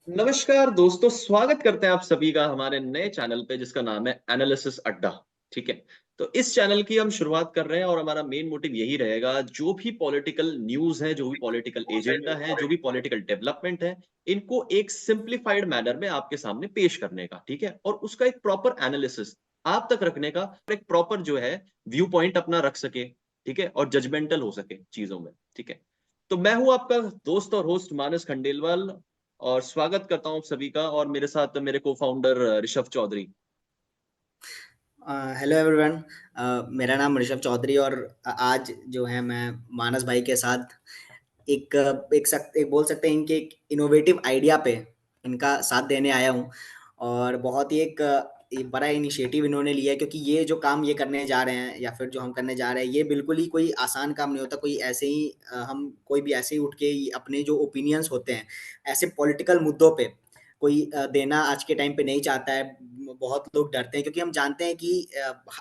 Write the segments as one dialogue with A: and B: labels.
A: नमस्कार दोस्तों, स्वागत करते हैं आप सभी का हमारे नए चैनल पे जिसका नाम है एनालिसिस अड्डा। ठीक है। तो इस चैनल की हम शुरुआत कर रहे हैं और हमारा मेन मोटिव यही रहेगा, जो भी पॉलिटिकल न्यूज़ है, जो भी पॉलिटिकल एजेंडा है, जो भी पॉलिटिकल डेवलपमेंट है, इनको एक सिंप्लीफाइड मैनर में आपके सामने पेश करने का। ठीक है। और उसका एक प्रॉपर एनालिसिस आप तक रखने का, और एक प्रॉपर जो है व्यू पॉइंट अपना रख सके। ठीक है। और जजमेंटल हो सके चीजों में। ठीक है। तो मैं हूं आपका दोस्त और होस्ट मानस खंडेलवाल, और स्वागत करता हूँ आप सभी का। और मेरे साथ मेरे को founder Rishabh Chaudhary.
B: Hello everyone. मेरा नाम ऋषभ चौधरी और आज जो है मैं मानस भाई के साथ एक बोल सकते हैं इनके एक इनोवेटिव आइडिया पे इनका साथ देने आया हूँ। और बहुत ही ये बड़ा इनिशिएटिव इन्होंने लिया है, क्योंकि ये जो काम ये करने जा रहे हैं या फिर जो हम करने जा रहे हैं, ये बिल्कुल ही कोई आसान काम नहीं होता। कोई ऐसे ही हम कोई भी ऐसे ही उठ के अपने जो ओपिनियंस होते हैं ऐसे पॉलिटिकल मुद्दों पे कोई देना आज के टाइम पे नहीं चाहता है। बहुत लोग डरते हैं, क्योंकि हम जानते हैं कि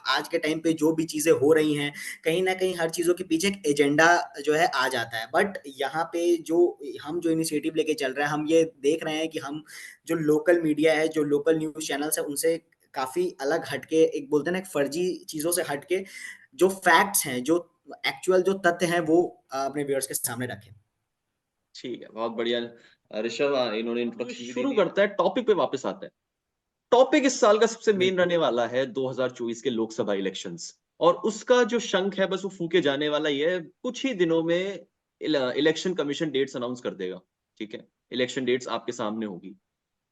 B: आज के टाइम पे जो भी चीज़ें हो रही हैं, कहीं न कहीं हर चीज़ों के पीछे एक एजेंडा जो है आ जाता है। बट यहाँ पे जो हम जो इनिशिएटिव लेके चल रहे हैं, हम ये देख रहे हैं कि हम जो लोकल मीडिया है, जो लोकल न्यूज़ चैनल्स हैं, उनसे काफ़ी अलग हट के, एक बोलते हैं ना, एक फर्जी चीज़ों से हट के जो फैक्ट्स हैं, जो एक्चुअल जो तथ्य हैं, वो अपने व्यूअर्स के सामने रखें।
A: ठीक है, बहुत बढ़िया। ऋषभ, इन्होंने इंट्रोडक्शन शुरू करता है, टॉपिक पे वापस आता है। टॉपिक इस साल का सबसे मेन
B: बिल्कुल,
A: रहने वाला है 2024 के लोकसभा इलेक्शंस। और उसका जो शंख है बस वो फूके जाने वाला ही है। कुछ ही दिनों में इलेक्शन कमीशन डेट्स अनाउंस कर देगा। ठीक है। इलेक्शन डेट्स आपके सामने होगी।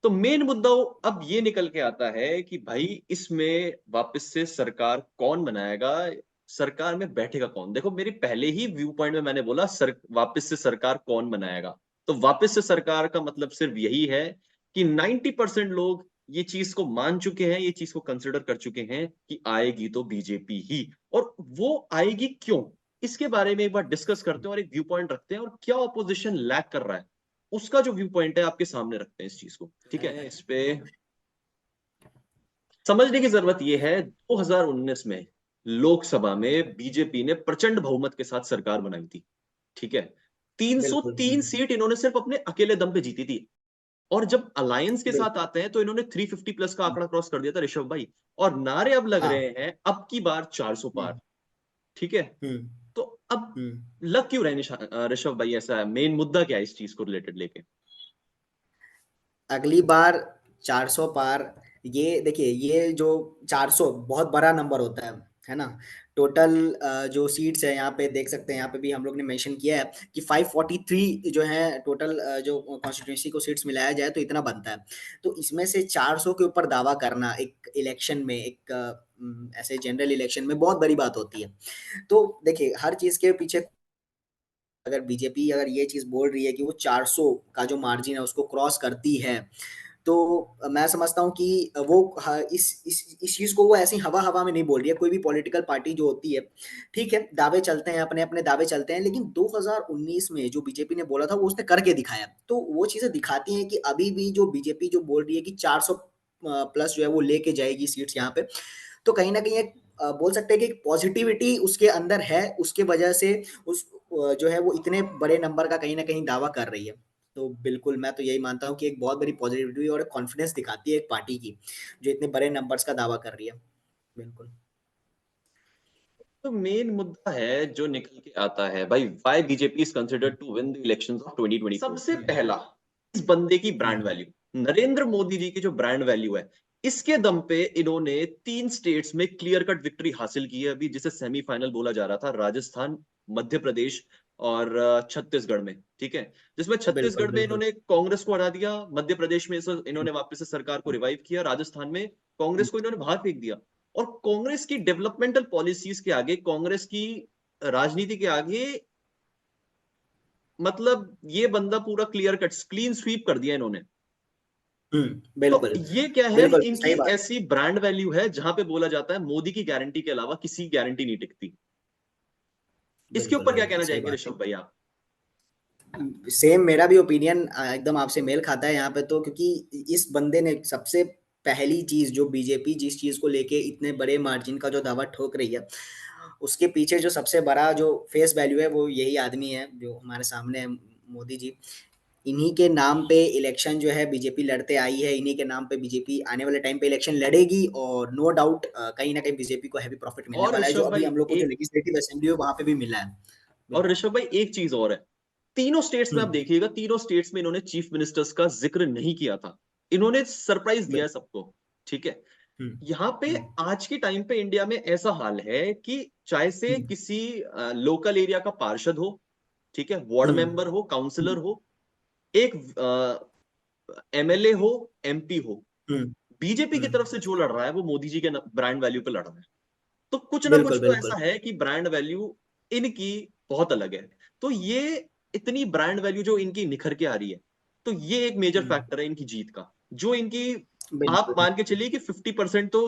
A: तो मेन मुद्दा अब ये निकल के आता है कि भाई इसमें वापस से सरकार कौन बनाएगा, सरकार में बैठेगा कौन। देखो, मेरी पहले ही व्यू पॉइंट में मैंने बोला वापस से सरकार कौन बनाएगा। तो वापस से सरकार का मतलब सिर्फ यही है कि 90% लोग ये चीज को मान चुके हैं, ये चीज को कंसिडर कर चुके हैं कि आएगी तो बीजेपी ही। और वो आएगी क्यों, इसके बारे में एक बार डिस्कस करते हैं और एक व्यू पॉइंट रखते हैं, और क्या ऑपोजिशन लैक कर रहा है उसका जो व्यू पॉइंट है आपके सामने रखते हैं इस चीज को। ठीक है। इस पे समझने की जरूरत यह है, 2019 में लोकसभा में बीजेपी ने प्रचंड बहुमत के साथ सरकार बनाई थी। ठीक है।
B: बिल्कुल।
A: 303 सीट इन्होंने सिर्फ अपने अकेले दम पे जीती थी। और जब अलायंस के साथ
B: बिल्कुल।
A: आते हैं तो इन्होंने 350 प्लस का आंकड़ा क्रॉस कर दिया था ऋषभ भाई। और नारे अब लग
B: हाँ।
A: रहे हैं अब की बार 400
B: हुँ,
A: पार। ठीक है।
B: हुँ,
A: तो अब
B: हुँ।
A: लग क्यों रहे ऋषभ भाई, ऐसा है मेन मुद्दा क्या है इस चीज को रिलेटेड लेके।
B: अगली बार 400 पार, ये देखिए, ये जो 400 बहुत बड़ा नंबर होता है ना? टोटल जो सीट्स हैं यहाँ पे देख सकते हैं, यहाँ पे भी हम लोग ने मेंशन किया है कि 543 जो है टोटल, जो कॉन्स्टिट्यूएंसी को सीट्स मिलाया जाए तो इतना बनता है। तो इसमें से 400 के ऊपर दावा करना एक इलेक्शन में, ऐसे जनरल इलेक्शन में बहुत बड़ी बात होती है। तो देखिए, हर चीज़ के पीछे अगर बीजेपी अगर ये चीज़ बोल रही है कि वो 400 का जो मार्जिन है उसको क्रॉस करती है, तो मैं समझता हूँ कि वो ह इस चीज़ को वो ऐसे ही हवा-हवा में नहीं बोल रही है। कोई भी पॉलिटिकल पार्टी जो होती है, ठीक है, दावे चलते हैं, अपने-अपने दावे चलते हैं, लेकिन 2019 में जो बीजेपी ने बोला था वो उसने करके दिखाया। तो वो चीज़ें दिखाती हैं कि अभी भी जो बीजेपी जो बोल रही है कि 400 प्लस जो है वो लेके जाएगी सीट्स यहाँ पे, तो कहीं न कहीं एक बोल सकते हैं कि एक पॉज़िटिविटी उसके अंदर है, उसके वजह से जो है वो इतने बड़े नंबर का कहीं न कहीं दावा कर रही है। तो बिल्कुल, मैं तो यही मानता हूँ कि एक बहुत बड़ी पॉज़िटिविटी और कॉन्फिडेंस दिखाती है एक पार्टी की, जो इतने बड़े नंबर्स का दावा कर रही है। बिल्कुल।
A: तो मेन मुद्दा है जो निकल के आता है भाई, why BJP is considered to win the elections of 2024। सबसे
B: हुँ,
A: पहला, इस बंदे की
B: हुँ,
A: ब्रांड वैल्यू, नरेंद्र मोदी जी की जो ब्रांड वैल्यू है, इसके दम पे इन्होंने 3 स्टेट्स में क्लियर कट विक्ट्री हासिल की है अभी, जिसे सेमीफाइनल बोला जा रहा था, राजस्थान, मध्य प्रदेश और छत्तीसगढ़ में। ठीक है। जिसमें
B: बिल्कुल,
A: छत्तीसगढ़ में
B: बिल्कुल।
A: इन्होंने कांग्रेस को हरा दिया, मध्य प्रदेश में
B: हुँ,
A: इन्होंने वापस से सरकार को रिवाइव किया, राजस्थान में
B: हुँ,
A: कांग्रेस को इन्होंने बाहर फेंक दिया। और कांग्रेस की डेवलपमेंटल पॉलिसीज के आगे, कांग्रेस की राजनीति के आगे, मतलब ये बंदा पूरा क्लियर कट क्लीन स्वीप कर दिया इन्होंने।
B: हुँ,
A: तो
B: बिल्कुल।
A: ये क्या है,
B: बिल्कुल,
A: इनकी
B: सही बात है।
A: ऐसी ब्रांड वैल्यू है जहां पे बोला जाता है मोदी की गारंटी के अलावा किसी की गारंटी नहीं टिकती। इसके
B: बिल्कुल,
A: ऊपर क्या
B: बिल्कुल,
A: कहना
B: सही
A: चाहेंगे
B: बात है।
A: ऋषभ भाई आप।
B: सेम मेरा भी ओपिनियन एकदम आपसे मेल खाता है यहाँ पे तो, क्योंकि इस बंदे ने सबसे पहली चीज़ जो बीजेपी जिस चीज़ को लेके इतने बड़े मार्जिन का जो दावा ठोक रही है, उसके पीछे जो सबसे बड़ा जो फेस वैल्यू है वो यही आदमी है जो हमारे सामने है, मोदी जी। इन्हीं के नाम पे इलेक्शन जो है बीजेपी लड़ते आई है, इन्हीं के नाम पे बीजेपी आने वाले टाइम पे इलेक्शन लड़ेगी, और नो डाउट कहीं ना कहीं बीजेपी को हैवी प्रॉफिट मिलने
A: और
B: वाला है, जो
A: ऋषभ
B: अभी
A: भाई
B: हम लोग को जो
A: एक
B: लेजिस्लेटिव असेंबली है वहां पे भी मिला है।
A: और
B: बिल्कुल।
A: ऋषभ भाई एक चीज और है, तीनों स्टेट्स में आप
B: हम्म।
A: देखिएगा, तीनों स्टेट्स में इन्होंने चीफ मिनिस्टर्स का जिक्र नहीं किया था, इन्होंने सरप्राइज दिया
B: बिल्कुल।
A: है सबको। ठीक है,
B: हम्म।
A: यहाँ पे
B: हम्म।
A: आज के टाइम पे इंडिया में ऐसा हाल है कि चाहे से
B: हम्म।
A: किसी लोकल एरिया का पार्षद हो, ठीक है, वार्ड
B: हम्म।
A: मेंबर हो, काउंसलर
B: हम्म।
A: हो, एक एमएलए हो, एमपी हो,
B: हम्म।
A: बीजेपी की
B: हम्म।
A: तरफ से जो लड़ रहा है वो मोदी जी के ब्रांड वैल्यू पे लड़ रहा है। तो कुछ ना कुछ
B: बिल्कुल
A: तो
B: बिल्कुल।
A: ऐसा है कि ब्रांड वैल्यू इनकी बहुत अलग है। तो ये इतनी ब्रांड वैल्यू जो इनकी निखर के आ रही है, तो ये एक मेजर
B: हम्म।
A: फैक्टर है इनकी जीत का, जो इनकी आप
B: बिल्कुल
A: मान के चलिए कि 50% तो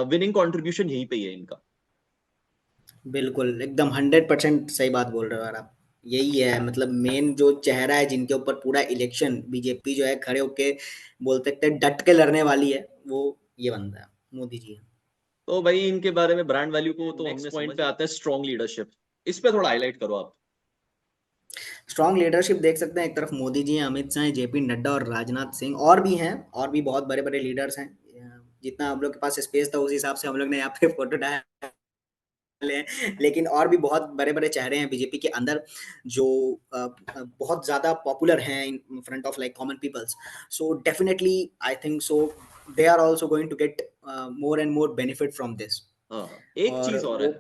A: विनिंग कंट्रीब्यूशन यहीं पे ही है इनका।
B: बिल्कुल, एकदम 100% सही बात बोल रहे हो यार आप। यही है, मतलब मेन जो चेहरा है जिनके ऊपर पूरा इलेक्शन बीजेपी जो है खड़े होके बोल सकते हैं डट के लड़ने वाली है, वो ये बंदा है, मोदी जी है।
A: तो भाई इनके बारे में ब्रांड वैल्यू को तो
B: नेक्स्ट
A: नेक्स्ट
B: पॉइंट
A: पॉइंट पे आते हैं, स्ट्रॉन्ग लीडरशिप। इस पे थोड़ा हाईलाइट करो आप।
B: स्ट्रॉन्ग लीडरशिप देख सकते हैं, एक तरफ मोदी जी हैं, अमित शाह हैं, जेपी नड्डा और राजनाथ सिंह, और भी हैं, और भी बहुत बड़े बड़े लीडर्स हैं। जितना हम लोग के पास स्पेस था उस हिसाब से हम लोग ने यहाँ पे फोटो डाला है, लेकिन और भी बहुत बड़े बड़े चेहरे हैं बीजेपी के अंदर जो बहुत ज्यादा पॉपुलर हैं in front of like common peoples. So definitely I think so they are also going to get more and more benefit from this.
A: हाँ, एक
B: और
A: चीज और है,
B: वो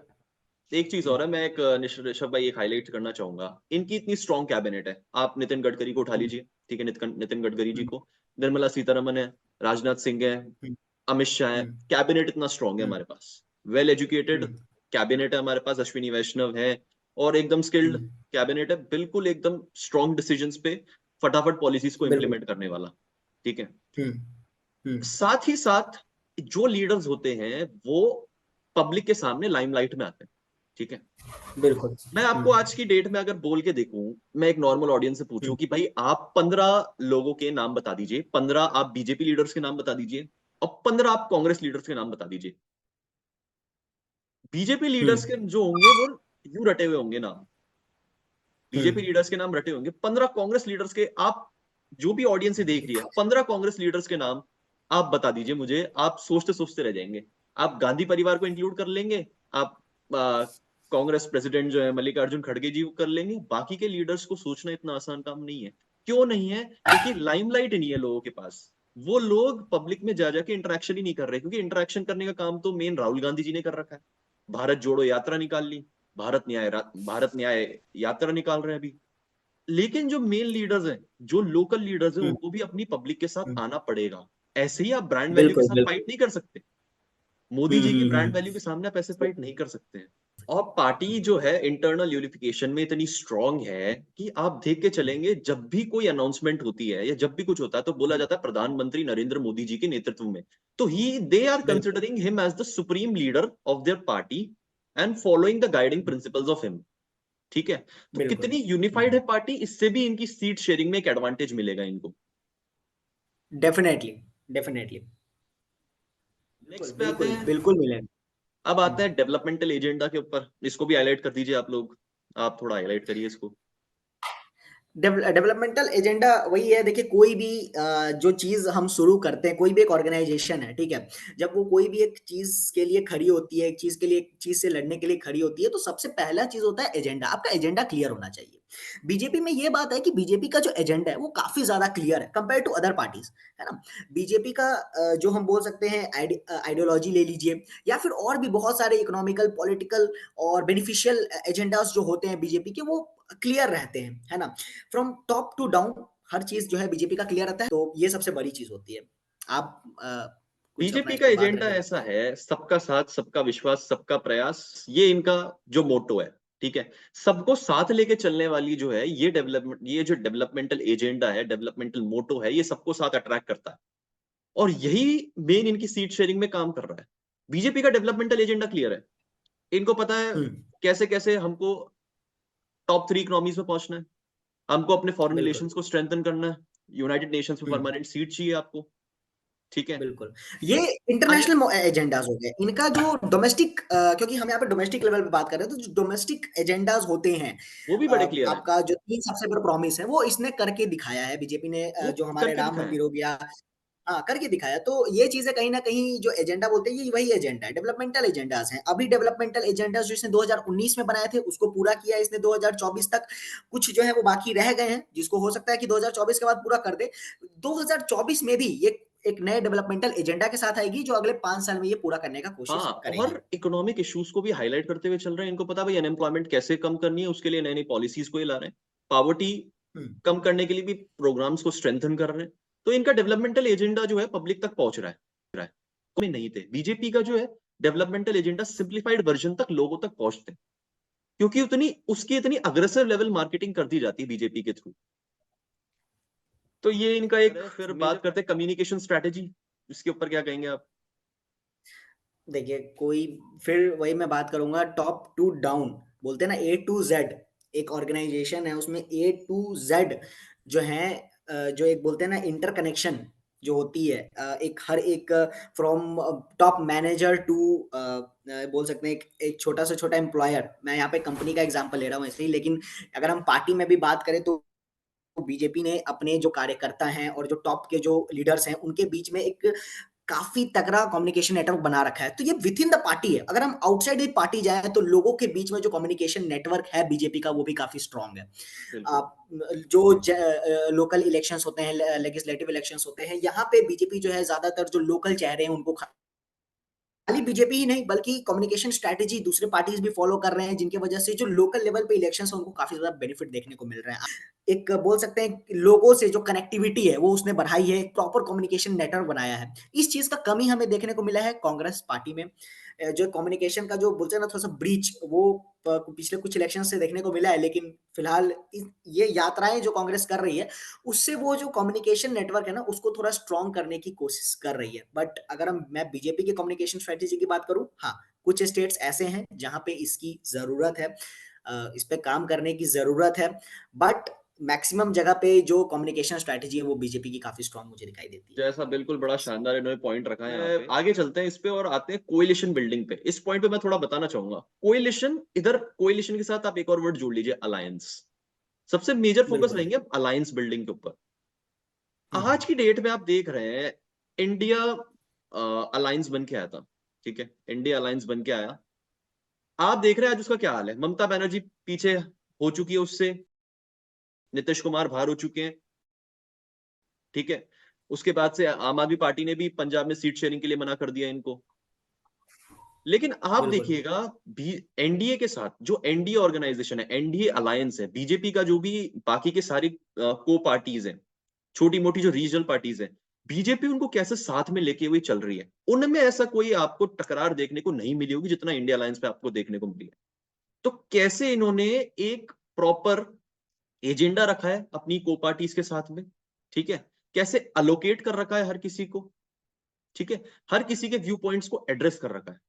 A: एक चीज और है, मैं एक ऋषभ भाई एक हाईलाइट करना चाहूंगा। इनकी इतनी स्ट्रॉन्ग कैबिनेट है, आप नितिन गडकरी को उठा
B: हम्म।
A: लीजिए, ठीक है, नितिन नितिन गडकरी जी
B: हम्म।
A: को, निर्मला सीतारमन है, राजनाथ सिंह है,
B: हम्म।
A: अमित शाह है,
B: हम्म।
A: कैबिनेट इतना स्ट्रांग है
B: हम्म।
A: हमारे पास, वेल एजुकेटेड
B: हम्म।
A: कैबिनेट है हमारे पास, अश्विनी वैष्णव है, और एकदम स्किल्ड
B: हम्म।
A: कैबिनेट है, बिल्कुल एकदम स्ट्रांग डिसीजंस पे फटाफट पॉलिसीज को
B: बिल्कुल।
A: इंप्लीमेंट करने वाला। ठीक है,
B: हम्म। हम्म।
A: साथ ही साथ जो लीडर्स होते हैं वो पब्लिक के सामने लाइमलाइट में आते हैं। ठीक है,
B: बिल्कुल।
A: मैं आपको आज की डेट में अगर बोल के देखूं, मैं एक नॉर्मल ऑडियंस से पूछूं
B: हम्म।
A: कि भाई आप 15 लोगों के नाम बता दीजिए, 15 आप बीजेपी लीडर्स के नाम बता दीजिए और 15 आप कांग्रेस लीडर्स के नाम बता दीजिए, बीजेपी लीडर्स के
B: हम्म।
A: जो होंगे वो यूं रटे हुए होंगे नाम, बीजेपी
B: हम्म।
A: लीडर्स के नाम रटे होंगे, 15 कांग्रेस लीडर्स के आप, जो भी ऑडियंस से देख रही है, 15 कांग्रेस लीडर्स के नाम आप बता दीजिए मुझे, आप सोचते सोचते रह जाएंगे। आप गांधी परिवार को इंक्लूड कर लेंगे, आप कांग्रेस प्रेसिडेंट जो है मल्लिकार्जुन खड़गे जी को कर लेंगे, बाकी के लीडर्स को सोचना इतना आसान काम नहीं है। क्यों नहीं है? क्योंकि लाइमलाइट नहीं है लोगों के पास, वो लोग पब्लिक में जा जाके इंटरेक्शन ही नहीं कर रहे, क्योंकि इंटरेक्शन करने का काम तो मेन राहुल गांधी जी ने कर रखा है, भारत जोड़ो यात्रा निकाल ली, भारत न्याय यात्रा निकाल रहे हैं अभी। लेकिन जो मेन लीडर्स हैं, जो लोकल लीडर्स हैं,
B: हम्म।
A: उनको भी अपनी पब्लिक के साथ
B: हम्म।
A: आना पड़ेगा। ऐसे ही आप ब्रांड वैल्यू के
B: बिल्कुल
A: साथ
B: बिल्कुल।
A: फाइट नहीं कर सकते, मोदी जी की ब्रांड वैल्यू के
B: हम्म।
A: सामने आप ऐसे फाइट नहीं कर सकते हैं। और पार्टी जो है इंटरनल यूनिफिकेशन में इतनी स्ट्रांग है कि आप देख के चलेंगे, जब भी कोई अनाउंसमेंट होती है या जब भी कुछ होता है तो बोला जाता है प्रधानमंत्री नरेंद्र मोदी जी के नेतृत्व में। तो ही दे आर
B: बिल्कुल
A: considering him as the supreme leader of their party and following the guiding principles of him. ठीक है, तो
B: बिल्कुल।
A: कितनी यूनिफाइड है पार्टी, इससे भी इनकी सीट शेयरिंग में एक एडवांटेज मिलेगा इनको।
B: Definitely definitely. बिल्कुल
A: नेक्स्ट पे आते
B: बिल्कुल
A: हैं,
B: बिल्कुल मिलेंगे।
A: अब आते हैं डेवलपमेंटल एजेंडा के ऊपर, इसको भी हाईलाइट कर दीजिए आप लोग, आप थोड़ा हाईलाइट करिए इसको।
B: डेवलपमेंटल एजेंडा वही है, देखिए कोई भी जो चीज हम शुरू करते हैं, कोई भी एक ऑर्गेनाइजेशन है, ठीक है, जब वो कोई भी एक चीज के लिए खड़ी होती है, एक चीज के लिए, एक चीज से लड़ने के लिए खड़ी होती है, तो सबसे पहला चीज होता है एजेंडा। आपका एजेंडा क्लियर होना चाहिए। बीजेपी में ये बात है कि बीजेपी का जो एजेंडा है वो काफी ज्यादा क्लियर है कंपेयर टू अदर पार्टीज, है ना। बीजेपी का जो हम बोल सकते हैं आइडियोलॉजी ले लीजिए, या फिर और भी बहुत सारे इकोनॉमिकल, पॉलिटिकल और बेनिफिशियल एजेंडास जो होते हैं बीजेपी के, वो क्लियर रहते हैं, है ना। फ्रॉम टॉप टू डाउन हर चीज जो है बीजेपी का क्लियर रहता है, तो ये सबसे बड़ी चीज होती है। आप कुछ अपना
A: बीजेपी
B: इस
A: का
B: पे बात
A: एजेंडा
B: रखे तो।
A: ऐसा है, सबका साथ, सबका विश्वास, सबका प्रयास, ये इनका जो मोटो है। ठीक है, सबको साथ लेके चलने वाली जो है ये डेवलपमेंट, ये जो डेवलपमेंटल एजेंडा है, डेवलपमेंटल मोटो है, ये सबको साथ अट्रैक्ट करता है, और यही मेन इनकी सीट शेयरिंग में काम कर रहा है। बीजेपी का डेवलपमेंटल एजेंडा क्लियर है, इनको पता है
B: हम्म।
A: कैसे कैसे हमको टॉप 3 इकोनॉमीज में पहुंचना है, हमको अपने फॉरेन
B: बिल्कुल।
A: रिलेशंस को स्ट्रेंथन करना है, यूनाइटेड नेशंस में
B: हम्म।
A: परमानेंट सीट चाहिए आपको। ठीक है।
B: बिल्कुल। ये
A: अगर
B: इंटरनेशनल एजेंडाज हो गए, इनका जो डोमेस्टिक क्योंकि हम यहाँ पे डोमेस्टिक लेवल पे बात कर रहे हैं, तो जो डोमेस्टिक एजेंडाज होते हैं,
A: वो भी बड़े क्लियर है,
B: आपका जो 3 सबसे बड़ा प्रॉमिस है, वो इसने करके दिखाया है बीजेपी ने,
A: वो
B: जो हमारे
A: करके
B: राम
A: दिखाया है।
B: मंदिर हो गया, हाँ, करके दिखाया। तो ये चीज़ें कहीं न कहीं जो एजेंडा बोलते हैं, ये वही एजेंडा है, डेवलपमेंटल एजेंडाज़ हैं। अभी डेवलपमेंटल एजेंडाज़ जो इसने 2019 में बनाए थे, उसको पूरा किया इसने 2024 तक। कुछ जो है वो बाकी रह गए हैं, जिसको हो सकता है कि 2024 के बाद पूरा कर दे। 2024 में भी ये एक नए डेवलपमेंटल एजेंडा के साथ आएगी, जो अगले 5 साल में ये पूरा करने का कोशिश
A: हाँ,
B: करेगी।
A: और इकोनॉमिक इश्यूज को भी हाईलाइट करते हुए चल रहे हैं। इनको पता है भाई अनएम्प्लॉयमेंट कैसे कम करनी है, उसके लिए नई नई पॉलिसीज को ये ला रहे हैं। पॉवर्टी
B: हुँ,
A: कम करने के लिए भी प्रोग्राम्स को स्ट्रेंथन कर रहे हैं। तो इनका डेवलपमेंटल एजेंडा जो है पब्लिक तक पहुंच रहा है। में नहीं थे बीजेपी का जो है डेवलपमेंटल एजेंडा सिंप्लीफाइड वर्जन तक लोगों तक पहुंचते हैं, क्योंकि उतनी उसकी इतनी अग्रेसिव लेवल मार्केटिंग कर दी जाती है बीजेपी के थ्रू। तो ये इनका एक फिर बात करते हैं कम्युनिकेशन स्ट्रेटेजी, इसके ऊपर क्या कहेंगे आप?
B: देखिए, कोई फिर वही मैं बात करूँगा, टॉप टू डाउन बोलते हैं ना, ए टू ज़ेड एक ऑर्गेनाइज़ेशन है, उसमें ए टू ज़ेड जो है, जो एक बोलते हैं ना इंटरकनेक्शन जो होती है, एक हर एक फ्रॉम टॉप मैनेजर टू बोल सकते हैं एक एक छोटा से छोटा एम्प्लॉयर। मैं यहाँ पे कंपनी का एग्ज़ाम्पल ले रहा हूँ ऐसे ही, लेकिन अगर हम पार्टी में भी बात करें, तो बीजेपी ने अपने जो कार्यकर्ता हैं और जो टॉप के जो लीडर्स हैं, उनके बीच में एक काफ़ी तगड़ा कम्युनिकेशन नेटवर्क बना रखा है। तो ये विथिन द पार्टी है। अगर हम आउटसाइड द पार्टी जाएँ, तो लोगों के बीच में जो कम्युनिकेशन नेटवर्क है बीजेपी का, वो भी काफ़ी स्ट्रॉन्ग है।
A: बिल्कुल।
B: जो लोकल इलेक्शंस होते हैं, लेजिस्लेटिव इलेक्शंस होते हैं, यहाँ पे बीजेपी जो है ज़्यादातर जो लोकल चेहरे हैं, उनको खाली बीजेपी ही नहीं, बल्कि कम्युनिकेशन स्ट्रैटेजी दूसरे पार्टीज भी फॉलो कर रहे हैं, जिनकी वजह से जो लोकल लेवल पे इलेक्शंस है, उनको काफ़ी ज़्यादा बेनिफिट देखने को मिल रहा है। एक बोल सकते हैं कि लोगों से जो कनेक्टिविटी है, वो उसने बढ़ाई है, एक प्रॉपर कम्युनिकेशन नेटवर्क बनाया है। इस चीज़ का कमी हमें देखने को मिला है कांग्रेस पार्टी में। जो कम्युनिकेशन का जो बोलते हैं ना थोड़ा-सा ब्रीच, वो पिछले कुछ इलेक्शन से देखने को मिला है, लेकिन फिलहाल ये यात्राएँ जो कांग्रेस कर रही है, उससे वो जो कम्युनिकेशन नेटवर्क है ना, उसको थोड़ा स्ट्रॉन्ग करने की कोशिश कर रही है। बट अगर मैं बीजेपी की कम्युनिकेशन स्ट्रैटेजी की बात करूँ, हाँ, कुछ स्टेट्स ऐसे हैं जहाँ पे इसकी ज़रूरत है, इस पे काम करने की ज़रूरत है। बट मैक्सिमम जगह पे जो कम्युनिकेशन स्ट्रैटेजी है, वो बीजेपी की काफ़ी स्ट्रॉन्ग मुझे दिखाई देती है।
A: जैसा बिल्कुल बड़ा शानदार इन्होंने पॉइंट रखा है यहाँ पे। आगे चलते हैं इस पे और आते हैं कोएलिशन बिल्डिंग पे। इस पॉइंट पे मैं थोड़ा बताना चाहूंगा। कोएलिशन, इधर कोएलिशन के साथ आप एक और वर्ड जोड़ लीजिए, अलायंस। सबसे मेजर फोकस
B: बिल्कुल।
A: रहेंगे अब अलायंस बिल्डिंग के ऊपर।
B: हुँ,
A: आज की डेट में आप देख रहे हैं इंडिया अलायंस बन के आया था, ठीक है, इंडिया अलायंस बन के आया। आप देख रहे हैं आज उसका क्या हाल है। ममता बनर्जी पीछे हो चुकी है उससे, नीतीश कुमार बाहर हो चुके हैं, ठीक है। उसके बाद से आम आदमी पार्टी ने भी पंजाब में सीट शेयरिंग के लिए मना कर दिया इनको। लेकिन आप
B: बिल्कुल।
A: देखिएगा भी एनडीए के साथ जो एनडीए ऑर्गेनाइजेशन है, एनडीए अलायंस है, बीजेपी का जो भी बाकी के सारी को पार्टीज हैं, छोटी मोटी जो रीजनल पार्टीज हैं, बीजेपी उनको कैसे साथ में लेके हुए चल रही है। उनमें ऐसा कोई आपको टकरार देखने को नहीं मिली होगी जितना इंडिया अलायंस पे आपको देखने को मिली है। तो कैसे इन्होंने एक प्रॉपर एजेंडा रखा है अपनी को पार्टीज के साथ में, ठीक है, कैसे अलोकेट कर रखा है हर किसी को, ठीक है, हर किसी के व्यू पॉइंट्स को एड्रेस कर रखा है,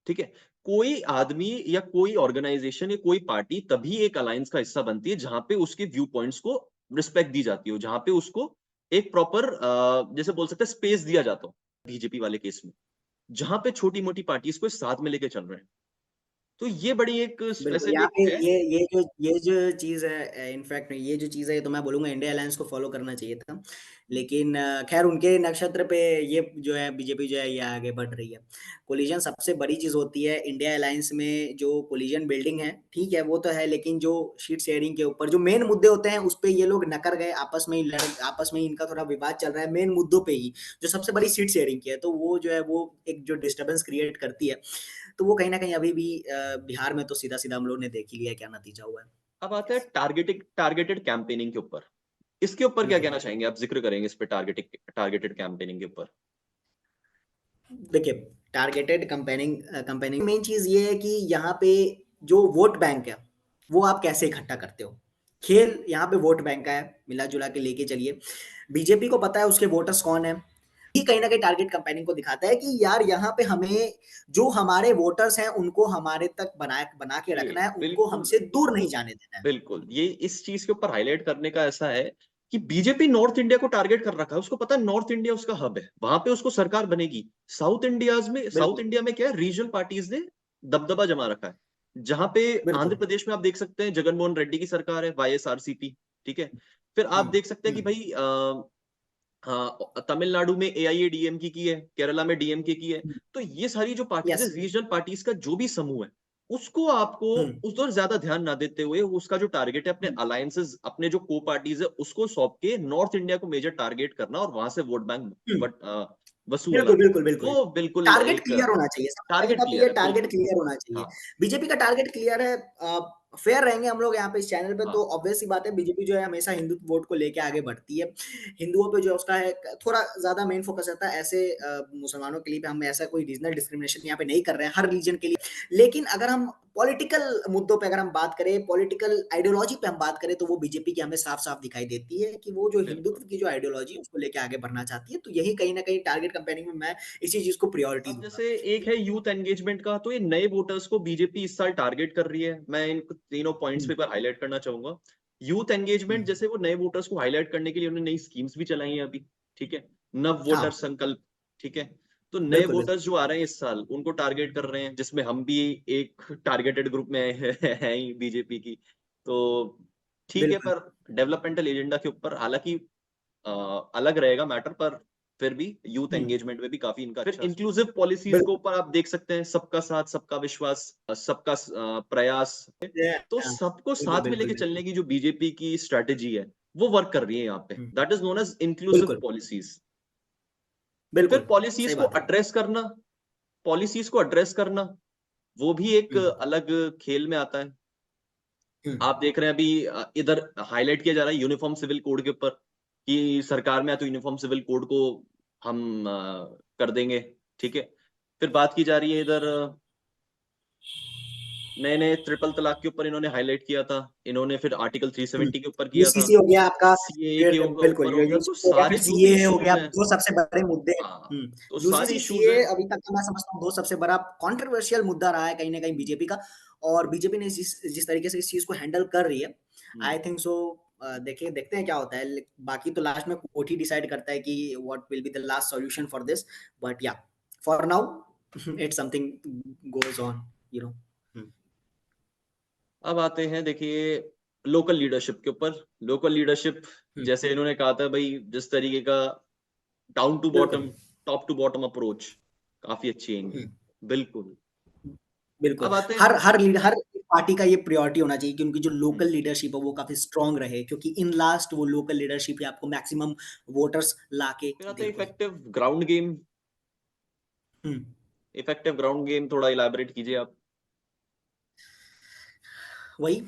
A: ठीक है। कोई आदमी या कोई ऑर्गेनाइजेशन या कोई पार्टी तभी एक अलायंस का हिस्सा बनती है जहां पे उसके व्यू पॉइंट्स को रिस्पेक्ट दी जाती हो, जहां पे उसको एक प्रॉपर जैसे बोल सकते हैं स्पेस दिया जाता हो। बीजेपी वाले केस में जहां पे छोटी मोटी पार्टीज को साथ में लेके चल रहे हैं, तो ये बड़ी एक
B: बिल्कुल, यहाँ
A: स्पेसिफिक
B: पे
A: है।
B: ये जो चीज़ है, इनफैक्ट ये जो चीज़ है, ये तो मैं बोलूँगा इंडिया अलायंस को फ़ॉलो करना चाहिए था। लेकिन ख़ैर उनके नक्षत्र पे ये जो है बीजेपी जो है ये आगे बढ़ रही है। कोलिशन सबसे बड़ी चीज़ होती है इंडिया अलायंस में, जो कोलिशन बिल्डिंग है, ठीक है वो तो है, लेकिन जो सीट शेयरिंग के ऊपर जो मेन मुद्दे होते हैं, उस पे ये लोग नकर गए, आपस में ही इनका थोड़ा विवाद चल रहा है मेन मुद्दों पे ही। जो सबसे बड़ी सीट शेयरिंग की है, तो वो जो है वो एक जो डिस्टर्बेंस क्रिएट करती है। तो वो कहीं न कहीं अभी भी बिहार में तो सीधा-सीधा हम लोग ने देख ही लिया है क्या नतीजा हुआ है।
A: अब आता है टारगेटेड कैंपेनिंग के ऊपर। इसके ऊपर क्या
B: बिल्कुल।
A: कहना चाहेंगे आप? जिक्र करेंगे इस पे टारगेटेड कैंपेनिंग के ऊपर।
B: देखिए, टारगेटेड कैम्पेनिंग मेन चीज़ ये है कि यहाँ पे जो वोट बैंक है, वो आप कैसे इकट्ठा करते हो? खेल यहाँ पे वोट बैंक का है, मिला-जुला के लेके चलिए। बीजेपी को पता है उसके वोटर्स कौन हैं। ये कहीं न कहीं टारगेट कैम्पेनिंग को दिखाता है कि यार यहाँ पे हमें जो हमारे वोटर्स हैं, उनको हमारे तक बना के
A: जी,
B: रखना है, उनको
A: बिल्कुल,
B: हमसे दूर नहीं जाने देना है।
A: बिल्कुल। ये इस चीज़ के ऊपर हाइलाइट करने का ऐसा है कि बीजेपी नॉर्थ इंडिया को टारगेट कर रखा है, उसको पता है नॉर्थ इंडिया उसका हब है, वहां पे उसको सरकार बनेगी। साउथ
B: बिल्कुल,
A: इंडिया में क्या है, रीजनल पार्टीज ने दबदबा जमा रखा है। जहां पे आंध्र
B: बिल्कुल।
A: प्रदेश में आप देख सकते हैं जगनमोहन रेड्डी की सरकार है, वाईएसआरसीपी, ठीक है। फिर आप
B: हुँ,
A: देख सकते हैं कि
B: हुँ।
A: भाई हाँ, तमिलनाडु में एआईएडीएमके की है, केरला में डीएमके की है।
B: हुँ,
A: तो ये सारी जो पार्टीज है,
B: यस।
A: रीजनल पार्टीज का जो भी समूह है, उसको आपको
B: हुँ,
A: उस पर ज्यादा ध्यान ना देते हुए, उसका जो टारगेट है अपने
B: हुँ।
A: अलायंसेस, अपने जो को पार्टीज है, उसको सौंप के नॉर्थ इंडिया को मेजर टारगेट करना और वहां से वोट बैंक
B: हुँ।
A: वसूलना।
B: बिल्कुल, बिल्कुल, बिल्कुल।
A: वो बिल्कुल
B: टारगेट
A: एक
B: क्लियर होना चाहिए। सबसे पहली
A: टारगेट
B: बात तो ये
A: क्लियर है,
B: टारगेट
A: बिल्कुल।
B: क्लियर होना चाहिए।
A: हाँ,
B: बीजेपी का टारगेट क्लियर है। फेयर रहेंगे हम लोग यहाँ पे इस चैनल पे तो
A: हाँ,
B: ऑब्वियस सी बात है बीजेपी जो है हमेशा हिंदुत्व वोट को लेके आगे बढ़ती है। हिंदुओं पे जो उसका है थोड़ा ज़्यादा मेन फोकस रहता है। ऐसे मुसलमानों के लिए हम ऐसा कोई रीजनल डिस्क्रिमिनेशन यहाँ पे नहीं कर रहे हैं, हर रीजन के लिए। लेकिन अगर हम पॉलिटिकल मुद्दों पे अगर हम बात करें, पॉलिटिकल आइडियोलॉजी पे हम बात करें तो वो बीजेपी की हमें साफ-साफ दिखाई देती है कि वो जो
A: बिल्कुल।
B: हिंदुत्व की जो आइडियोलॉजी है उसको लेके आगे बढ़ना चाहती है। तो यही कहीं न कहीं टारगेट कंपेयरिंग में मैं इसी चीज़ को प्रायोरिटी
A: अब
B: दूँगा।
A: जैसे एक है यूथ एंगेजमेंट का, तो ये नए वोटर्स को बीजेपी इस साल टारगेट कर रही है। मैं इन तीनों पॉइंट्स
B: हुँ,
A: पे एक बार हाईलाइट करना चाहूंगा। यूथ
B: हुँ।
A: एंगेजमेंट, जैसे वो नए वोटर्स को हाईलाइट करने के लिए उन्होंने नई स्कीम्स भी चलाई हैं अभी, ठीक है। नव वोटर
B: हाँ,
A: संकल्प, ठीक है। तो नए
B: बिल्कुल, बिल्कुल।
A: वोटर्स जो आ रहे हैं इस साल, उनको टारगेट कर रहे हैं, जिसमें हम भी एक टारगेटेड ग्रुप में हैं ही बीजेपी की। तो ठीक है,
B: बिल्कुल।
A: पर डेवलपमेंटल एजेंडा के ऊपर हालांकि अ, अलग रहेगा मैटर, पर फिर भी यूथ
B: हुँ,
A: एंगेजमेंट में भी काफी इनका फिर इंक्लूसिव पॉलिसीज के
B: बिल्कुल।
A: ऊपर आप देख सकते हैं, सबका साथ, सबका विश्वास, सबका प्रयास। तो
B: हाँ,
A: सबको
B: बिल्कुल,
A: साथ में
B: बिल्कुल,
A: लेके
B: बिल्कुल।
A: चलने की जो बीजेपी की स्ट्रेटेजी है, वो वर्क कर रही है यहाँ पे।
B: Hmm,
A: that is known as inclusive
B: बिल्कुल,
A: पॉलिसीज। फिर
B: बिल्कुल,
A: पॉलिसीज
B: सही
A: को
B: बात है।
A: अड्रेस करना, पॉलिसीज को एड्रेस करना, वो भी एक
B: हुँ,
A: अलग खेल में आता है।
B: हुँ,
A: आप देख रहे हैं अभी इधर हाईलाइट किया जा रहा है यूनिफॉर्म सिविल कोड के ऊपर, कि सरकार में आए तो यूनिफॉर्म सिविल कोड को हम कर देंगे, ठीक है। फिर बात की जा रही है इधर नए नए ट्रिपल तलाक के ऊपर इन्होंने हाईलाइट किया था, इन्होंने फिर आर्टिकल
B: हुँ।
A: 370 के ऊपर किया था,
B: यूसीसी हो गया आपका,
A: सीएए के
B: फिर बिल्कुल
A: ऊपर हो
B: ये
A: गया। तो
B: यूसीसी हो गया, फिर
A: सारे जो भी
B: सीएए हो गया,
A: इश्यूज हैं,
B: 2 सबसे बड़े मुद्दे।
A: हाँ,
B: हुँ,
A: तो सारे
B: यूसीसी,
A: इश्यूज हैं।
B: सीएए अभी तक का मैं समझता हूँ 2 सबसे बड़ा कंट्रोवर्शियल मुद्दा रहा है कहीं न कहीं बीजेपी का। और बीजेपी ने जिस जिस तरीके से इस चीज़ को हैंडल कर रही है,
A: हम्म,
B: आई थिंक सो। देखिए देखते हैं क्या होता है। बाकी तो लास्ट में कोर्ट ही डिसाइड करता है कि what will be the last solution for this. But yeah, for now it's something goes on, you know. Hmm,
A: अब आते हैं देखिए लोकल लीडरशिप के ऊपर। लोकल लीडरशिप,
B: हुँ,
A: जैसे इन्होंने कहा था भाई, जिस तरीके का डाउन टू
B: बिल्कुल।
A: Bottom, top to bottom approach, काफी अच्छी है
B: हुँ।
A: इनकी, बिल्कुल।
B: बिल्कुल,
A: अब आते हैं,
B: हर पार्टी का ये प्रायोरिटी होना चाहिए कि उनकी जो
A: हम्म,
B: लोकल लीडरशिप है वो काफ़ी स्ट्रॉन्ग रहे, क्योंकि इन लास्ट वो लोकल लीडरशिप ही आपको मैक्सिमम वोटर्स लाके
A: फिर आते
B: दे
A: हैं
B: पाए।
A: Effective ground game.
B: Hmm,
A: effective ground game थोड़ा इलैबोरेट कीजिए आप।
B: वही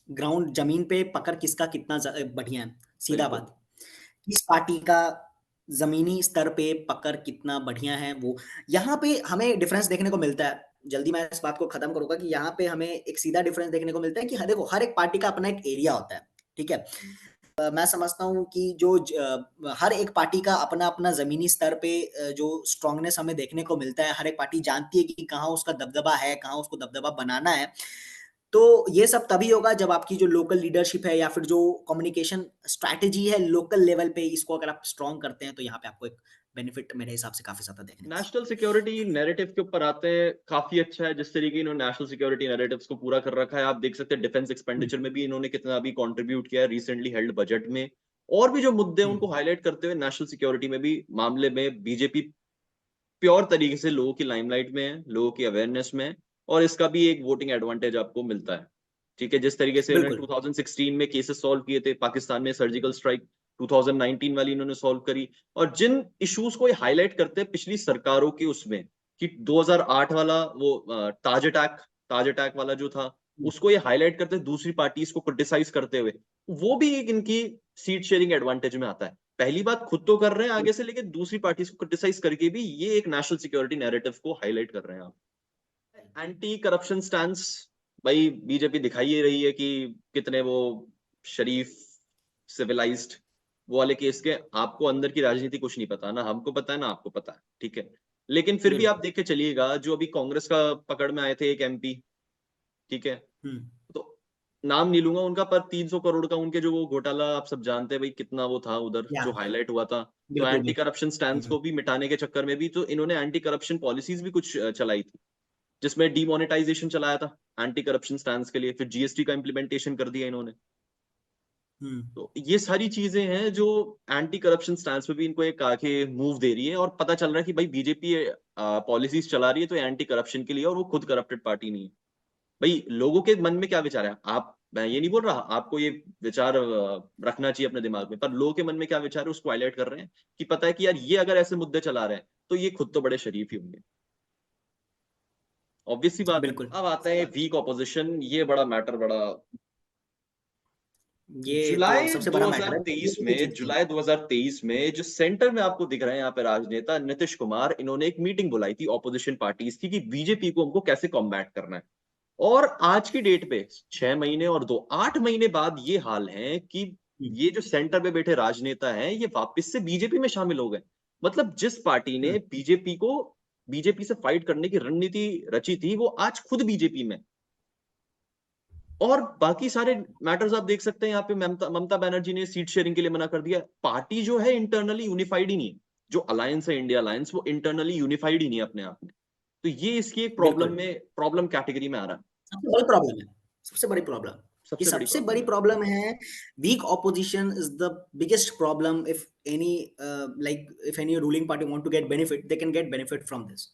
B: ग्राउंड ज़मीन पे पकड़ किसका कितना बढ़िया है, सीधा
A: बिल्कुल।
B: बात। किस पार्टी का ज़मीनी स्तर पे पकड़ कितना बढ़िया है वो, यहाँ पे हमें डिफरेंस देखने को मिलता है। जल्दी मैं इस बात को ख़त्म करूँगा कि यहाँ पे हमें एक सीधा डिफरेंस देखने को मिलता है कि ह देखो हर एक पार्टी का अपना एक एरिया होता है, ठीक है? मैं समझता हूँ कि हर एक पार्टी का अपना-अपना ज़मीनी स्तर पे जो स्ट्रॉन्गनेस हमें देखने को मिलता है, हर एक पार्टी जानती है कि कहाँ उसका दबदबा है, कहाँ उसको दबदबा बनाना है। तो ये सब तभी होगा जब आपकी जो लोकल लीडरशिप है या फिर जो कम्युनिकेशन स्ट्रैटेजी है लोकल लेवल पे, इसको अगर आप स्ट्रॉन्ग करते हैं, तो यहाँ पे आपको एक बेनिफिट मेरे हिसाब से काफ़ी ज़्यादा देखने को
A: नेशनल सिक्योरिटी नैरेटिव के ऊपर आते हैं, काफी अच्छा है जिस तरीके इन्होंने नेशनल सिक्योरिटी नैरेटिव्स को पूरा कर रखा है। आप देख सकते हैं डिफेंस
B: हुँ,
A: एक्सपेंडिचर में भी इन्होंने कितना अभी कंट्रीब्यूट किया है रिसेंटली हेल्ड बजट में। और भी जो मुद्दे हैं
B: हुँ,
A: उनको हाईलाइट करते हुए नेशनल सिक्योरिटी में भी मामले में बीजेपी प्योर तरीके से लोगों की लाइमलाइट में है, लोगों की अवेयरनेस में है, और इसका भी एक वोटिंग एडवांटेज आपको मिलता है। ठीक है, जिस तरीके से इन्होंने
B: बिल्कुल।
A: 2016 में केसेस सॉल्व किए थे, पाकिस्तान में सर्जिकल स्ट्राइक 2019 वाली इन्होंने सॉल्व करी, और जिन इश्यूज को ये हाईलाइट करते हैं पिछली सरकारों के उसमें, कि 2008 वाला वो ताज अटैक वाला जो था,
B: हुँ,
A: उसको ये हाईलाइट करते हैं दूसरी पार्टीज को क्रिटिसाइज करते हुए, वो भी एक इनकी सीट शेयरिंग एडवांटेज में आता है। पहली बात खुद तो कर रहे हैं
B: हुँ,
A: आगे से, लेकिन दूसरी पार्टीज को क्रिटिसाइज करके भी ये एक नेशनल सिक्योरिटी नैरेटिव को हाईलाइट कर रहे हैं आप। एंटी करप्शन स्टैंस, भाई बीजेपी दिखाई ही रही है कि कितने वो शरीफ, सिविलाइज्ड, वो वाले केस के। आपको अंदर की राजनीति कुछ नहीं पता, ना हमको पता है ना आपको पता है, ठीक है। लेकिन फिर भी आप
B: बिल्कुल।
A: देख के चलिएगा, जो अभी कांग्रेस का पकड़ में आए थे एक एमपी, ठीक है।
B: हुँ,
A: तो नाम नहीं लूंगा उनका, पर 300 करोड़ का उनके जो वो घोटाला आप सब जानते हैं भाई कितना वो था उधर
B: या
A: जो हाईलाइट हुआ था। तो
B: बिल्कुल
A: एंटी करप्शन स्टैंड्स
B: बिल्कुल।
A: को भी मिटाने के चक्कर में भी तो इन्होंने एंटी करप्शन पॉलिसीज भी कुछ चलाई थी, जिसमें डीमोनेटाइजेशन चलाया था एंटी करप्शन स्टैंड्स के लिए, फिर जीएसटी का इम्प्लीमेंटेशन कर दिया इन्होंने।
B: हम्म।
A: तो ये सारी चीजें हैं जो एंटी करप्शन स्टैंड्स पे भी इनको एक आगे मूव दे रही है, और पता चल रहा है कि भाई बीजेपी पॉलिसीज चला रही है तो एंटी करप्शन के लिए, और वो खुद करप्टेड पार्टी नहीं है। भाई लोगों के मन में क्या विचार है, आप, मैं ये नहीं बोल रहा आपको ये विचार रखना चाहिए अपने दिमाग में, पर लोगों के मन में क्या विचार है उसको हाईलाइट कर रहे हैं कि पता है कि यार ये अगर ऐसे मुद्दे चला रहे हैं तो ये खुद तो बड़े शरीफ ही होंगे। ऑब्वियस सी बात है।
B: बिल्कुल
A: अब आता है वीक ऑपोजिशन, ये बड़ा मैटर, बड़ा
B: ये तो सबसे बड़ा मैटर है चीज।
A: जुलाई 2023 में जो सेंटर में आपको दिख रहे हैं यहाँ पे राजनेता नीतीश कुमार, इन्होंने एक मीटिंग बुलाई थी ऑपोजिशन पार्टीज की कि बीजेपी को हमको कैसे कॉम्बैट करना है। और आज की डेट पे 6 महीने और 8 महीने बाद ये हाल है कि ये जो सेंटर पे बैठे राजनेता हैं ये वापस से बीजेपी में शामिल हो गए। मतलब जिस पार्टी ने बीजेपी से फाइट करने की रणनीति रची थी वो आज खुद बीजेपी में। और बाकी सारे मैटर्स आप देख सकते हैं यहाँ पे, ममता बनर्जी ने सीट शेयरिंग के लिए मना कर दिया। पार्टी जो है इंटरनली यूनिफाइड ही नहीं है, जो अलायंस है इंडिया अलायंस वो इंटरनली यूनिफाइड ही नहीं है अपने आप में। तो ये इसकी एक
B: बिल्कुल
A: प्रॉब्लम कैटेगरी में आ रहा है।
B: सबसे बड़ी प्रॉब्लम है, सबसे बड़ी प्रॉब्लम, ये
A: सबसे बड़ी
B: सबसे
A: प्रॉब्लम
B: बड़ी
A: है।
B: प्रॉब्लम है। Weak opposition is the biggest problem. If any like if any ruling party want to get benefit, they can get benefit from this.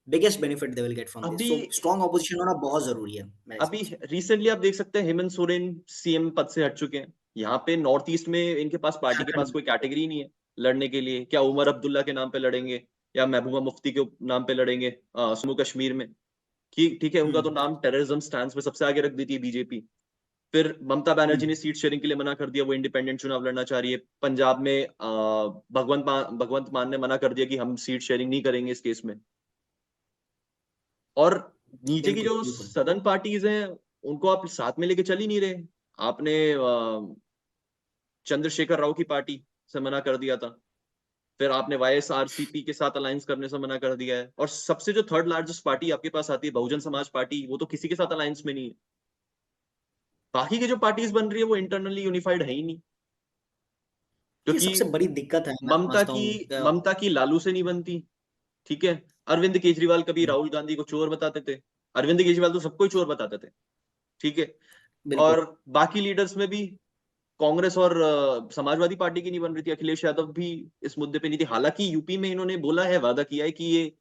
B: Biggest benefit they will get from this.
A: अभी
B: so strong opposition होना बहुत जरूरी है मेरे
A: अभी
B: हिसाब से।
A: Recently आप देख सकते हैं हेमंत सोरेन सीएम पद से हट चुके हैं। यहाँ पे नॉर्थ ईस्ट में इनके पास, पार्टी के पास
B: झारखंड।
A: कोई कैटेगरी नहीं है लड़ने के लिए। क्या उमर अब्दुल्ला के नाम पे लड़ेंगे या महबूबा मुफ्ती के नाम पे लड़ेंगे जम्मू कश्मीर में? ठीक है, उनका तो नाम टेररिज्म स्टैंड में सबसे आगे रख देती है बीजेपी। फिर ममता बनर्जी ने सीट शेयरिंग के लिए मना कर दिया, वो इंडिपेंडेंट चुनाव लड़ना चाह रही है। पंजाब में भगवंत मान ने मना कर दिया कि हम सीट शेयरिंग नहीं करेंगे इस केस में। और नीचे की
B: बिल्कुल
A: जो
B: बिल्कुल।
A: सदन पार्टीज हैं उनको आप साथ में लेके चल ही नहीं रहे। आपने चंद्रशेखर राव की पार्टी से मना कर दिया था, फिर आपने वाईएसआरसीपी के साथ अलायंस करने से मना कर दिया है, और सबसे जो थर्ड लार्जेस्ट पार्टी आपके पास आती है बहुजन समाज पार्टी, वो तो किसी के साथ अलायंस में नहीं है। बाकी की जो पार्टीज बन रही है वो इंटरनली यूनिफाइड है ही नहीं,
B: ये
A: क्योंकि
B: सबसे बड़ी दिक्कत है, मैं
A: ममता
B: समझता
A: की
B: हूँ
A: ममता की लालू से नहीं बनती। ठीक है, अरविंद केजरीवाल कभी
B: हम्म,
A: राहुल गांधी को चोर बताते थे, अरविंद केजरीवाल तो सबको ही चोर बताते थे। ठीक है,
B: बिल्कुल।
A: और बाकी लीडर्स में भी कांग्रेस और समाजवादी पार्टी की नहीं बन रही थी। अखिलेश यादव भी इस मुद्दे पे नहीं थी, हालांकि यूपी में इन्होंने बोला है, वादा किया है कि ये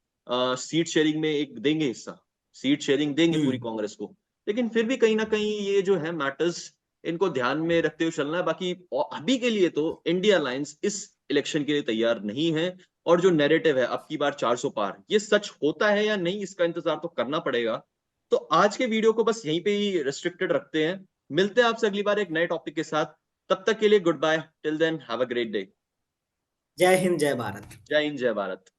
A: सीट शेयरिंग में एक देंगे हिस्सा, सीट शेयरिंग देंगे पूरी
B: हम्म।
A: कांग्रेस को। लेकिन फिर भी कहीं ना कहीं ये जो है मैटर्स, इनको ध्यान में रखते हुए चलना है। बाकी अभी के लिए तो इंडिया अलायंस इस इलेक्शन के लिए तैयार नहीं है। और जो नैरेटिव है अब की बार 400 पार, ये सच होता है या नहीं इसका इंतजार तो करना पड़ेगा। तो आज के वीडियो को बस यहीं पे ही रिस्ट्रिक्टेड रखते हैं। मिलते हैं आपसे अगली बार एक नए टॉपिक के साथ। तब तक के लिए good bye, till then have a great day.
B: जय हिंद जय भारत।
A: जय हिंद जय भारत।